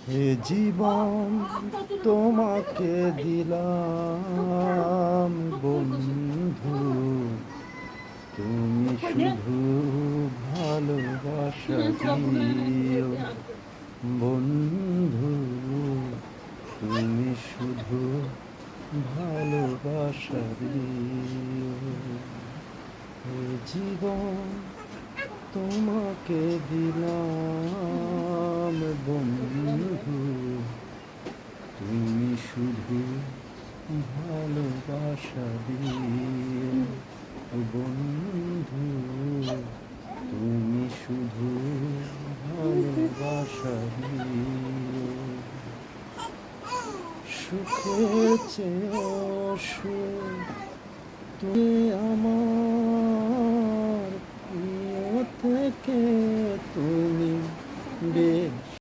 হে জীবন তোমাকে দিলাম বন্ধু, তুমি শুধু ভালোবাসা দিও বন্ধু, তুমি শুধু ভালোবাসা দিও। হে জীবন তোমাকে দিলাম বন্ধু, তুমি শুধু ভালোবাসা দিও বন্ধু, তুমি শুধু ভালোবাসা দিও। সুখের চেয়েও সুখ তুমি আমার প্রিয় থেকে তুমি